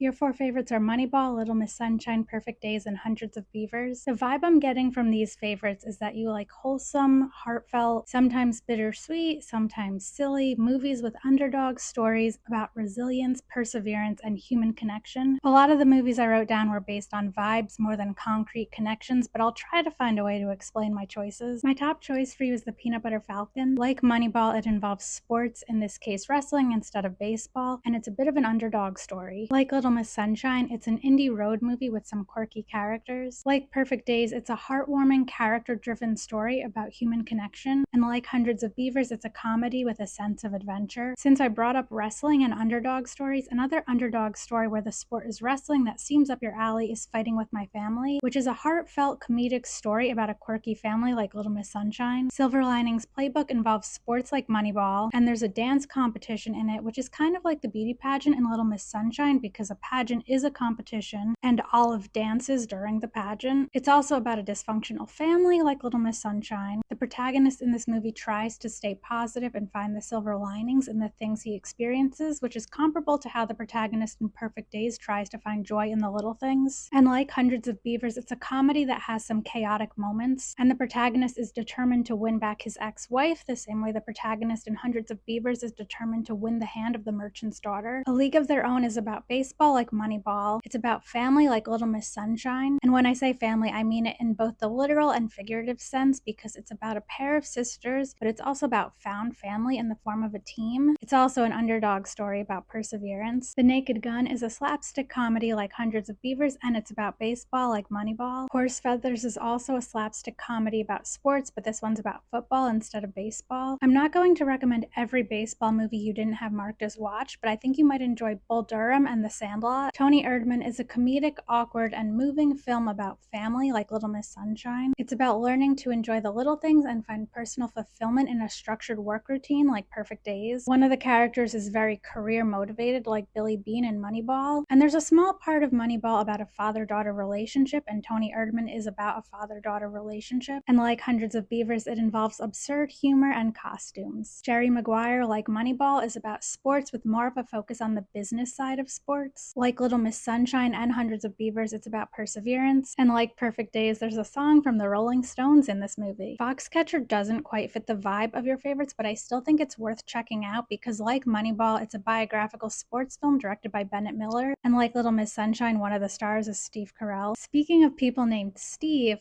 Your four favorites are Moneyball, Little Miss Sunshine, Perfect Days, and Hundreds of Beavers. The vibe I'm getting from these favorites is that you like wholesome, heartfelt, sometimes bittersweet, sometimes silly movies with underdog stories about resilience, perseverance, and human connection. A lot of the movies I wrote down were based on vibes more than concrete connections, but I'll try to find a way to explain my choices. My top choice for you is the Peanut Butter Falcon. Like Moneyball, it involves sports, in this case wrestling instead of baseball, and it's a bit of an underdog story. Like Little Miss Sunshine, it's an indie road movie with some quirky characters. Like Perfect Days, it's a heartwarming, character-driven story about human connection. And like Hundreds of Beavers, it's a comedy with a sense of adventure. Since I brought up wrestling and underdog stories, another underdog story where the sport is wrestling that seems up your alley is Fighting with My Family, which is a heartfelt comedic story about a quirky family like Little Miss Sunshine. Silver Linings Playbook involves sports like Moneyball, and there's a dance competition in it, which is kind of like the beauty pageant in Little Miss Sunshine because a pageant is a competition and Olive dances during the pageant. It's also about a dysfunctional family like Little Miss Sunshine. The protagonist in this movie tries to stay positive and find the silver linings in the things he experiences, which is comparable to how the protagonist in Perfect Days tries to find joy in the little things. And like Hundreds of Beavers, it's a comedy that has some chaotic moments, and the protagonist is determined to win back his ex-wife the same way the protagonist in Hundreds of Beavers is determined to win the hand of the merchant's daughter. A League of Their Own is about baseball like Moneyball. It's about family like Little Miss Sunshine. And when I say family, I mean it in both the literal and figurative sense because it's about a pair of sisters, but it's also about found family in the form of a team. It's also an underdog story about perseverance. The Naked Gun is a slapstick comedy like Hundreds of Beavers, and it's about baseball like Moneyball. Horse Feathers is also a slapstick comedy about sports, but this one's about football instead of baseball. I'm not going to recommend every baseball movie you didn't have marked as watch, but I think you might enjoy Bull Durham and The Sandlot. Tony Erdmann is a comedic, awkward, and moving film about family like Little Miss Sunshine. It's about learning to enjoy the little things and find personal fulfillment in a structured work routine like Perfect Days. One of the characters is very career motivated like Billy Bean in Moneyball, and there's a small part of Moneyball about a father-daughter relationship, and Tony Erdmann is about a father-daughter relationship. And like Hundreds of Beavers, it involves absurd humor and costumes. Jerry Maguire, like Moneyball, is about sports with more of a focus on the business side of sports. Like Little Miss Sunshine and Hundreds of Beavers, it's about perseverance. And like Perfect Days, there's a song from the Rolling Stones in this movie. Foxcatcher doesn't quite fit the vibe of your favorites, but I still think it's worth checking out because like Moneyball, it's a biographical sports film directed by Bennett Miller. And like Little Miss Sunshine, one of the stars is Steve Carell. Speaking of people named Steve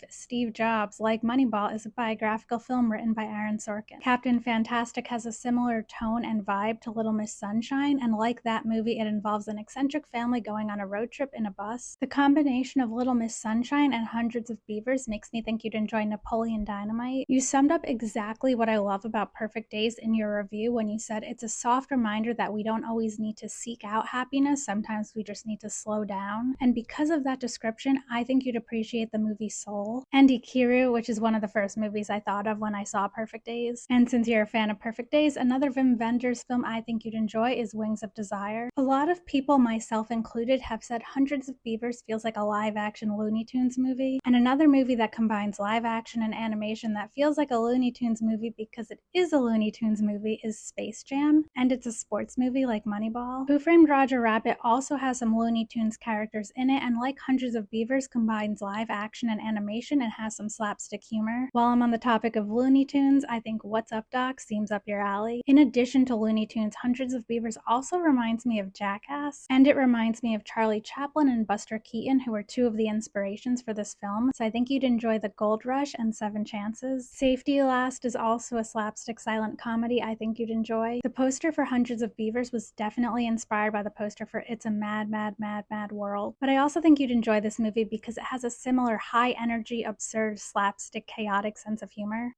Jobs, like Moneyball, is a biographical film written by Aaron Sorkin. Captain Fantastic has a similar tone and vibe to Little Miss Sunshine, and like that movie, it involves an eccentric family going on a road trip in a bus. The combination of Little Miss Sunshine and Hundreds of Beavers makes me think you'd enjoy Napoleon Dynamite. You summed up exactly what I love about Perfect Days in your review when you said it's a soft reminder that we don't always need to seek out happiness, sometimes we just need to slow down. And because of that description, I think you'd appreciate the movie Soul. And Ikiru, which is one of the first movies I thought of when I saw Perfect Days. And since you're a fan of Perfect Days, another Wim Wenders film I think you'd enjoy is Wings of Desire. A lot of people, myself included, have said Hundreds of Beavers feels like a live-action Looney Tunes movie, and another movie that combines live action and animation that feels like a Looney Tunes movie because it is a Looney Tunes movie is Space Jam, and it's a sports movie like Moneyball. Who Framed Roger Rabbit also has some Looney Tunes characters in it, and like Hundreds of Beavers combines live action and animation and has some slapstick humor. While I'm on the topic of Looney Tunes, I think What's Up Doc seems up your alley. In addition to Looney Tunes, Hundreds of Beavers also reminds me of Jackass, and it reminds me of Charlie Chaplin and Buster Keaton, who were two of the inspirations for this film, so I think you'd enjoy The Gold Rush and Seven Chances. Safety Last is also a slapstick silent comedy I think you'd enjoy. The poster for Hundreds of Beavers was definitely inspired by the poster for It's a Mad, Mad, Mad, Mad World, but I also think you'd enjoy this movie because it has a similar high energy, absurd, slapstick, chaotic sense of humor.